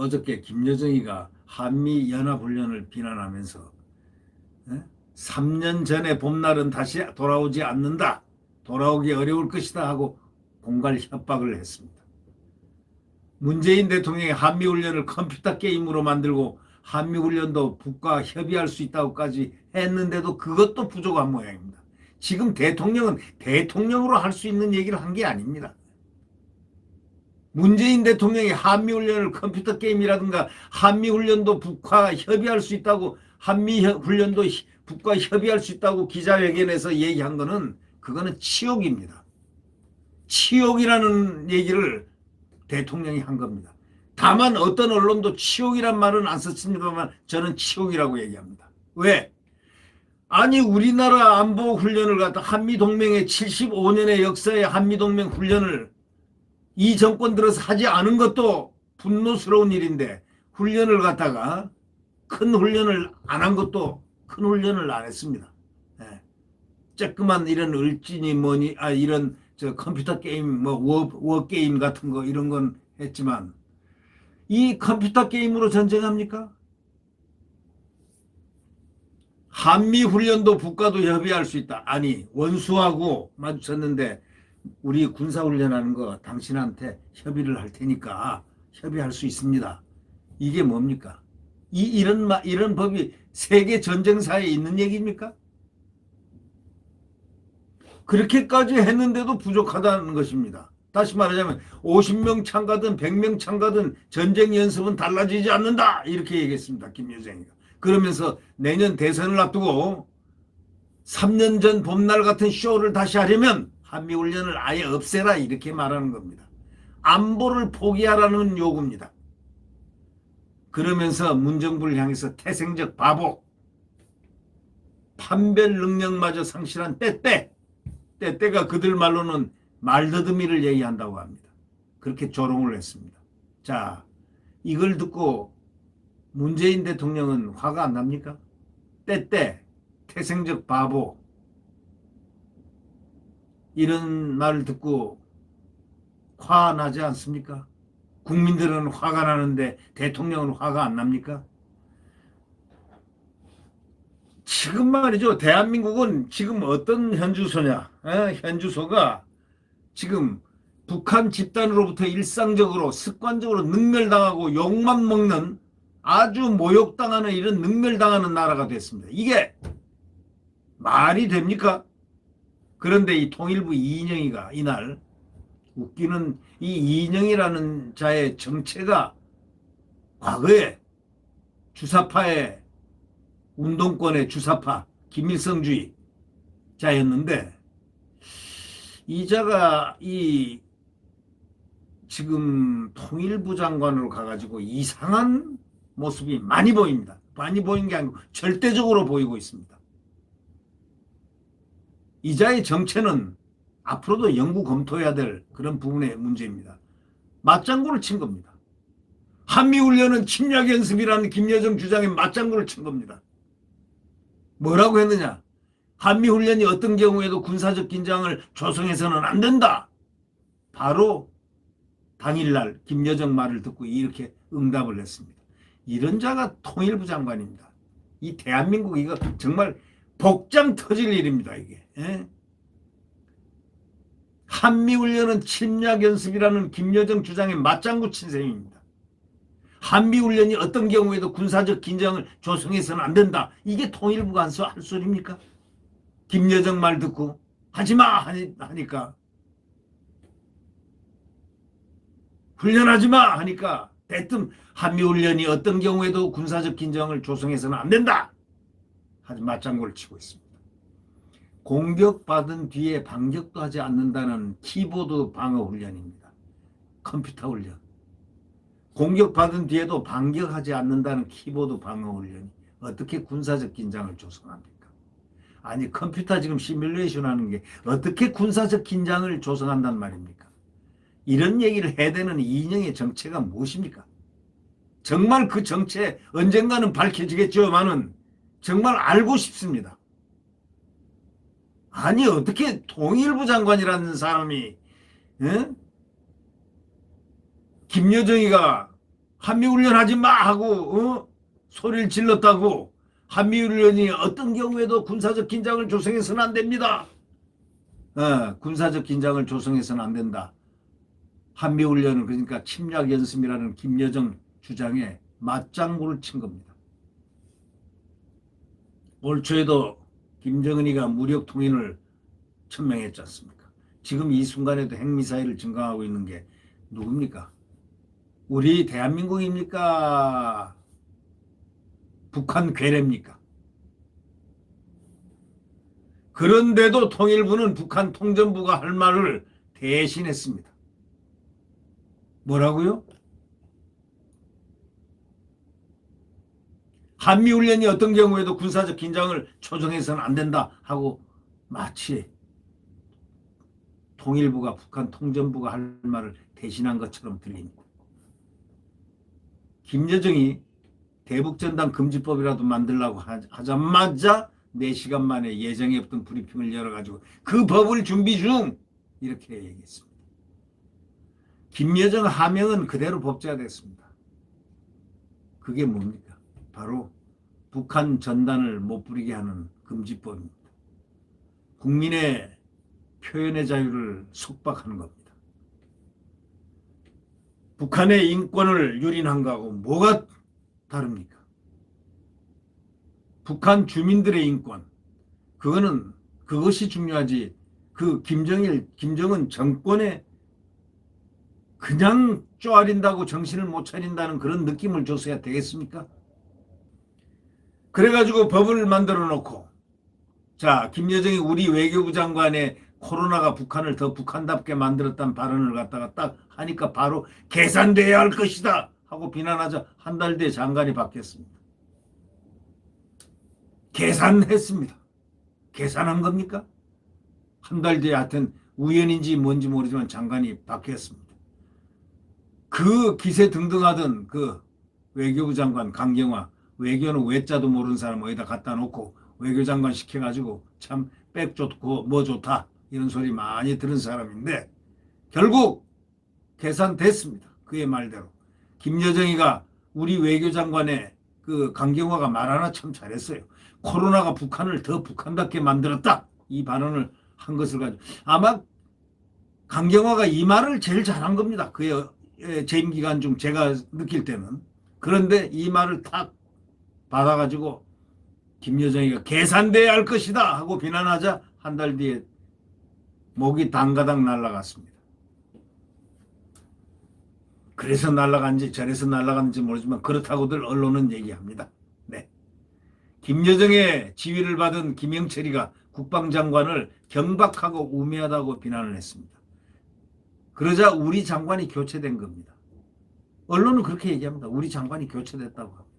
어저께 김여정이가 한미연합훈련을 비난하면서 3년 전에 봄날은 다시 돌아오지 않는다. 돌아오기 어려울 것이다 하고 공갈 협박을 했습니다. 문재인 대통령이 한미훈련을 컴퓨터 게임으로 만들고 한미훈련도 북과 협의할 수 있다고까지 했는데도 그것도 부족한 모양입니다. 지금 대통령은 대통령으로 할 수 있는 얘기를 한 게 아닙니다. 문재인 대통령이 한미훈련을 컴퓨터 게임이라든가 한미훈련도 북과 협의할 수 있다고 한미훈련도 북과 협의할 수 있다고 기자회견에서 얘기한 거는 그거는 치욕입니다. 치욕이라는 얘기를 대통령이 한 겁니다. 다만 어떤 언론도 치욕이란 말은 안 썼습니다만 저는 치욕이라고 얘기합니다. 왜? 아니 우리나라 안보훈련을 갖다 한미동맹의 75년의 역사의 한미동맹 훈련을 이 정권 들어서 하지 않은 것도 분노스러운 일인데 훈련을 갖다가 큰 훈련을 안 한 것도 큰 훈련을 안 했습니다. 예. 조그만 이런 을진이 뭐니 이런 저 컴퓨터 게임 뭐 워게임 같은 거 이런 건 했지만 이 컴퓨터 게임으로 전쟁합니까? 한미 훈련도 북과도 협의할 수 있다. 아니 원수하고 마주쳤는데 우리 군사훈련하는 거 당신한테 협의를 할 테니까 협의할 수 있습니다. 이게 뭡니까? 이런 법이 세계 전쟁사에 있는 얘기입니까? 그렇게까지 했는데도 부족하다는 것입니다. 다시 말하자면 50명 참가든 100명 참가든 전쟁 연습은 달라지지 않는다. 이렇게 얘기했습니다. 김여정이가. 그러면서 내년 대선을 앞두고 3년 전 봄날 같은 쇼를 다시 하려면 한미훈련을 아예 없애라 이렇게 말하는 겁니다. 안보를 포기하라는 요구입니다. 그러면서 문정부를 향해서 태생적 바보, 판별 능력마저 상실한 때때가 그들 말로는 말더듬이를 얘기한다고 합니다. 그렇게 조롱을 했습니다. 자, 이걸 듣고 문재인 대통령은 화가 안 납니까? 때때, 태생적 바보, 이런 말을 듣고 화 나지 않습니까? 국민들은 화가 나는데 대통령은 화가 안 납니까? 지금 말이죠. 대한민국은 지금 어떤 현주소냐? 현주소가 지금 북한 집단으로부터 일상적으로 습관적으로 능멸당하고 욕만 먹는 아주 모욕당하는 이런 능멸당하는 나라가 됐습니다. 이게 말이 됩니까? 그런데 이 통일부 이인영이가 이날 웃기는 이 이인영이라는 자의 정체가 과거에 주사파의 운동권의 주사파 김일성주의 자였는데 이 자가 이 지금 통일부 장관으로 가가지고 이상한 모습이 많이 보입니다. 많이 보이는 게 아니고 절대적으로 보이고 있습니다. 이 자의 정체는 앞으로도 연구 검토해야 될 그런 부분의 문제입니다. 맞장구를 친 겁니다. 한미훈련은 침략연습이라는 김여정 주장에 맞장구를 친 겁니다. 뭐라고 했느냐? 한미훈련이 어떤 경우에도 군사적 긴장을 조성해서는 안 된다. 바로 당일날 김여정 말을 듣고 이렇게 응답을 했습니다. 이런 자가 통일부 장관입니다. 이 대한민국 이거 정말 복장 터질 일입니다. 이게. 한미훈련은 침략연습이라는 김여정 주장에 맞장구 친 셈입니다. 한미훈련이 어떤 경우에도 군사적 긴장을 조성해서는 안 된다. 이게 통일부가 할 소리입니까? 김여정 말 듣고 하지마 하니까 훈련하지마 하니까 대뜸 한미훈련이 어떤 경우에도 군사적 긴장을 조성해서는 안 된다. 하지 맞장구를 치고 있습니다. 공격받은 뒤에 반격도 하지 않는다는 키보드 방어 훈련입니다. 컴퓨터 훈련. 공격받은 뒤에도 반격하지 않는다는 키보드 방어 훈련이 어떻게 군사적 긴장을 조성합니까? 아니 컴퓨터 지금 시뮬레이션 하는 게 어떻게 군사적 긴장을 조성한단 말입니까? 이런 얘기를 해대는 이인영의 정체가 무엇입니까? 정말 그 정체 언젠가는 밝혀지겠지만은 정말 알고 싶습니다. 아니 어떻게 통일부 장관이라는 사람이 김여정이가 한미훈련 하지 마 하고 소리를 질렀다고. 한미훈련이 어떤 경우에도 군사적 긴장을 조성해서는 안 됩니다. 군사적 긴장을 조성해서는 안 된다. 한미훈련은 그러니까 침략 연습이라는 김여정 주장에 맞장구를 친 겁니다. 올 초에도 김정은이가 무력 통일을 천명했지 않습니까? 지금 이 순간에도 핵미사일을 증강하고 있는 게 누굽니까? 우리 대한민국입니까? 북한 괴뢰입니까? 그런데도 통일부는 북한 통전부가 할 말을 대신했습니다. 뭐라고요? 한미훈련이 어떤 경우에도 군사적 긴장을 조정해서는 안 된다 하고 마치 통일부가 북한 통전부가 할 말을 대신한 것처럼 들립니다. 김여정이 대북전단 금지법이라도 만들라고 하자마자 4시간 만에 예정에 없던 브리핑을 열어가지고 그 법을 준비 중 이렇게 얘기했습니다. 김여정 하명은 그대로 법제화됐습니다. 그게 뭡니까? 바로 북한 전단을 못 부리게 하는 금지법입니다. 국민의 표현의 자유를 속박하는 겁니다. 북한의 인권을 유린한 거하고 뭐가 다릅니까? 북한 주민들의 인권, 그것이 중요하지. 그 김정은 정권에 그냥 쪼아린다고 정신을 못 차린다는 그런 느낌을 줘서야 되겠습니까? 그래가지고 법을 만들어 놓고, 자, 김여정이 우리 외교부 장관의 코로나가 북한을 더 북한답게 만들었다는 발언을 갖다가 딱 하니까 바로 계산돼야 할 것이다 하고 비난하자 한 달 뒤에 장관이 바뀌었습니다. 계산했습니다. 계산한 겁니까? 한 달 뒤에 하여튼 우연인지 뭔지 모르지만 장관이 바뀌었습니다. 그 기세 등등하던 그 외교부 장관 강경화, 외교는 외자도 모르는 사람 어디다 갖다 놓고 외교장관 시켜가지고 참 백 좋고 뭐 좋다 이런 소리 많이 들은 사람인데 결국 계산됐습니다. 그의 말대로. 김여정이가 우리 외교장관의 그 강경화가 말 하나 참 잘했어요. 코로나가 북한을 더 북한답게 만들었다. 이 발언을 한 것을 가지고 아마 강경화가 이 말을 제일 잘한 겁니다. 그의 재임 기간 중 제가 느낄 때는. 그런데 이 말을 탁 받아가지고 김여정이가 계산돼야 할 것이다 하고 비난하자 한 달 뒤에 목이 당가당 날아갔습니다. 그래서 날아간지 저래서 날아갔는지 모르지만 그렇다고들 언론은 얘기합니다. 네. 김여정의 지위를 받은 김영철이가 국방장관을 경박하고 우매하다고 비난을 했습니다. 그러자 우리 장관이 교체된 겁니다. 언론은 그렇게 얘기합니다. 우리 장관이 교체됐다고 합니다.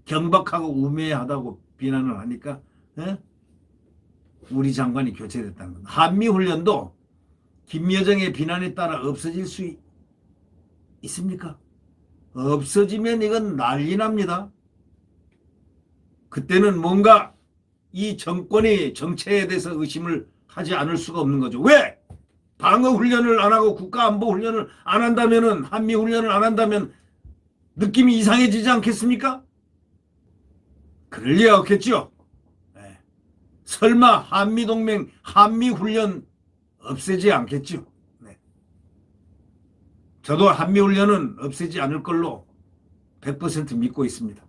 경박하고 우매하다고 비난을 하니까 우리 장관이 교체됐다는 겁니다. 한미훈련도 김여정의 비난에 따라 없어질 수 있습니까? 없어지면 이건 난리 납니다. 그때는 뭔가 이 정권이 정체에 대해서 의심을 하지 않을 수가 없는 거죠. 왜? 방어훈련을 안 하고 국가안보훈련을 안 한다면은 한미훈련을 안 한다면 느낌이 이상해지지 않겠습니까? 그럴 리가 없겠죠. 네. 설마 한미동맹 한미훈련 없애지 않겠죠. 네. 저도 한미훈련은 없애지 않을 걸로 100% 믿고 있습니다.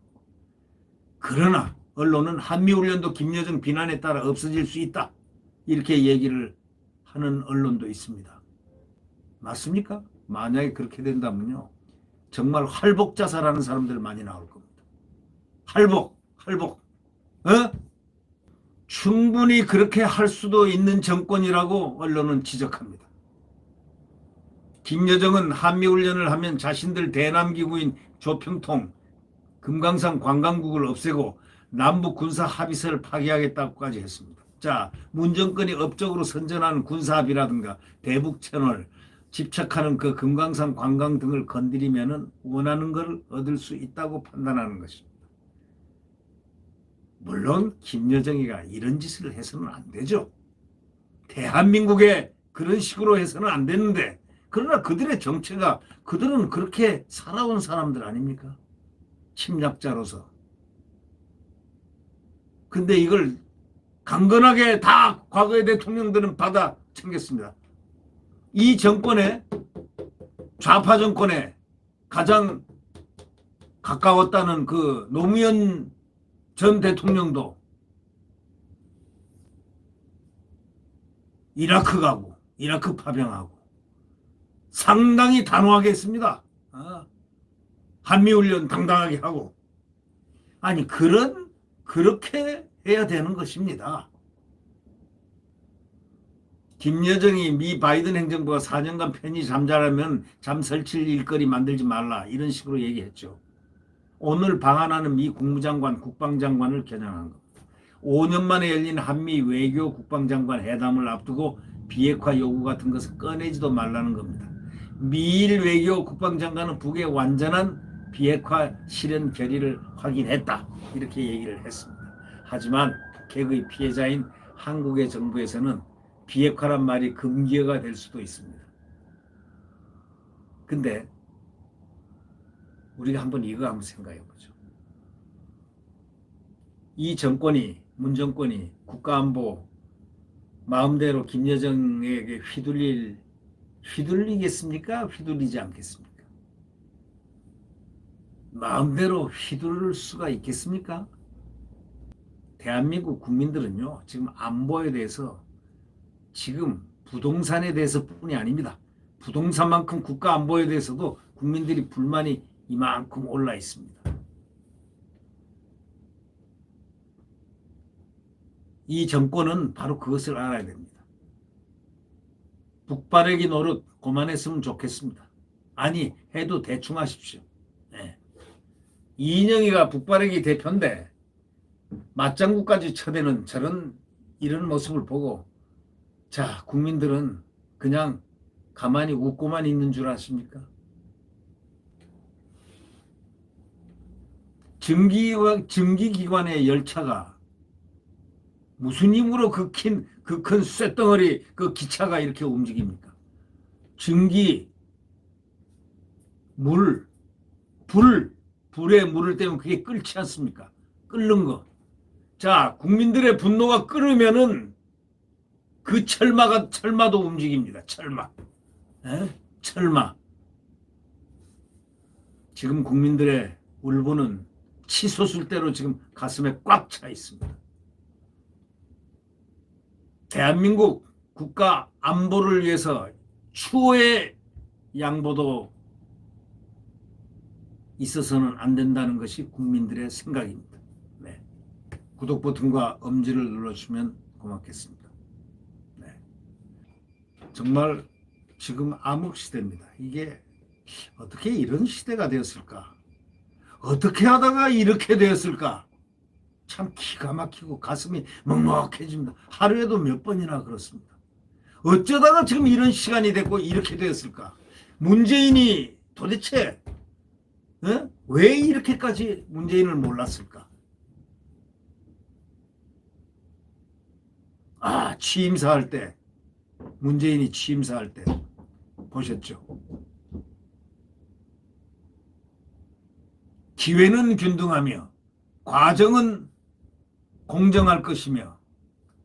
그러나 언론은 한미훈련도 김여정 비난에 따라 없어질 수 있다. 이렇게 얘기를 하는 언론도 있습니다. 맞습니까? 만약에 그렇게 된다면요. 정말 활복 자살하는 사람들 많이 나올 겁니다. 활복. 충분히 그렇게 할 수도 있는 정권이라고 언론은 지적합니다. 김여정은 한미훈련을 하면 자신들 대남기구인 조평통, 금강산 관광국을 없애고 남북 군사 합의서를 파기하겠다고까지 했습니다. 자, 문 정권이 업적으로 선전하는 군사합의라든가 대북채널, 집착하는 그 금강산 관광 등을 건드리면 원하는 걸 얻을 수 있다고 판단하는 것입니다. 물론 김여정이가 이런 짓을 해서는 안 되죠. 대한민국에 그런 식으로 해서는 안 되는데 그러나 그들의 정체가 그들은 그렇게 살아온 사람들 아닙니까? 침략자로서. 근데 이걸 강건하게 다 과거의 대통령들은 받아 챙겼습니다. 이 정권에 좌파 정권에 가장 가까웠다는 그 노무현 전 대통령도 이라크 가고 이라크 파병하고 상당히 단호하게 했습니다. 한미훈련 당당하게 하고. 아니 그렇게 해야 되는 것입니다. 김여정이 미 바이든 행정부가 4년간 편히 잠자라면 잠 설칠 일거리 만들지 말라 이런 식으로 얘기했죠. 오늘 방한하는 미 국무장관, 국방장관을 겨냥한 겁니다. 5년 만에 열린 한미 외교 국방장관 회담을 앞두고 비핵화 요구 같은 것을 꺼내지도 말라는 겁니다. 미일 외교 국방장관은 북의 완전한 비핵화 실현 결의를 확인했다 이렇게 얘기를 했습니다. 하지만 북핵의 피해자인 한국의 정부에서는 비핵화란 말이 금기어가 될 수도 있습니다. 근데 우리가 이거 한번 생각해 보죠. 이 정권이, 문정권이 국가안보 마음대로 김여정에게 휘둘리겠습니까? 휘둘리지 않겠습니까? 마음대로 휘두를 수가 있겠습니까? 대한민국 국민들은요, 지금 안보에 대해서 지금 부동산에 대해서 뿐이 아닙니다. 부동산만큼 국가 안보에 대해서도 국민들이 불만이 이만큼 올라 있습니다. 이 정권은 바로 그것을 알아야 됩니다. 북바래기 노릇 그만했으면 좋겠습니다. 아니 해도 대충 하십시오. 네. 이인영이가 북바래기 대표인데 맞장구까지 쳐대는 이런 모습을 보고 자 국민들은 그냥 가만히 웃고만 있는 줄 아십니까? 증기기관의 열차가 무슨 힘으로 그 큰 쇳덩어리 그 기차가 이렇게 움직입니까? 증기, 불에 물을 때면 그게 끓지 않습니까? 끓는 거. 자, 국민들의 분노가 끓으면은 그 철마도 움직입니다. 철마. 철마. 지금 국민들의 울분은 치솟을 대로 지금 가슴에 꽉 차 있습니다. 대한민국 국가 안보를 위해서 추호의 양보도 있어서는 안 된다는 것이 국민들의 생각입니다. 네. 구독 버튼과 엄지를 눌러주시면 고맙겠습니다. 네. 정말 지금 암흑시대입니다. 이게 어떻게 이런 시대가 되었을까? 어떻게 하다가 이렇게 되었을까? 참 기가 막히고 가슴이 먹먹해집니다. 하루에도 몇 번이나 그렇습니다. 어쩌다가 지금 이런 시간이 됐고 이렇게 되었을까? 문재인이 도대체 왜 이렇게까지 문재인을 몰랐을까? 취임사할 때 문재인이 취임사할 때 보셨죠? 기회는 균등하며 과정은 공정할 것이며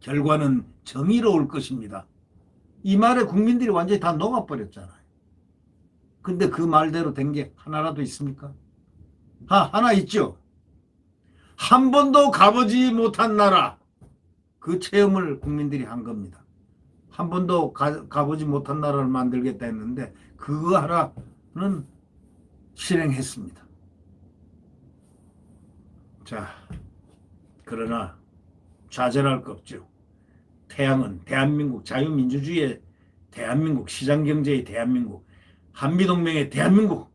결과는 정의로울 것입니다. 이 말에 국민들이 완전히 다 녹아버렸잖아요. 근데 그 말대로 된 게 하나라도 있습니까? 하나 있죠. 한 번도 가보지 못한 나라. 그 체험을 국민들이 한 겁니다. 한 번도 가보지 못한 나라를 만들겠다 했는데 그거 하나는 실행했습니다. 자, 그러나 좌절할 거 없죠. 태양은 대한민국 자유민주주의의 대한민국 시장경제의 대한민국 한미동맹의 대한민국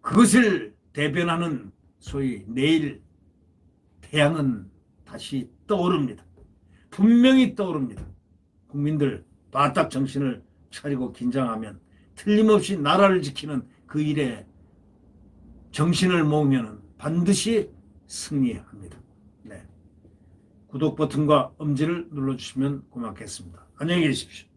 그것을 대변하는 소위 내일 태양은 다시 떠오릅니다. 분명히 떠오릅니다. 국민들 바짝 정신을 차리고 긴장하면 틀림없이 나라를 지키는 그 일에 정신을 모으면 반드시 승리합니다. 네. 구독 버튼과 엄지를 눌러주시면 고맙겠습니다. 안녕히 계십시오.